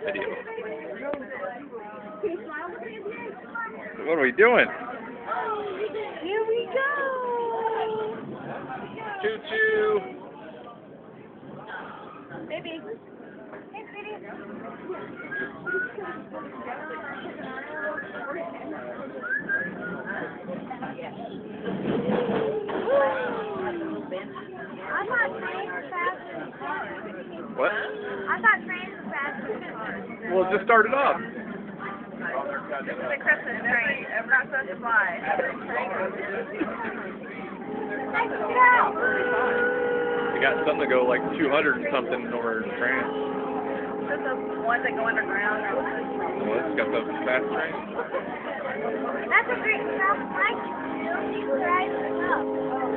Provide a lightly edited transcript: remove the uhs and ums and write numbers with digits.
Video. What are we doing? Here we go. Choo choo. Baby. Hey, baby. I thought trains were faster than cars. What? I thought trains were faster than cars. Well, it just started up. This is a Christmas train. I'm not supposed to fly. Let's go! You got some that go like 200 and something over the train. Is this the ones that go underground? Well, it's got the fast train. That's a great stuff. I can do. You drive it up.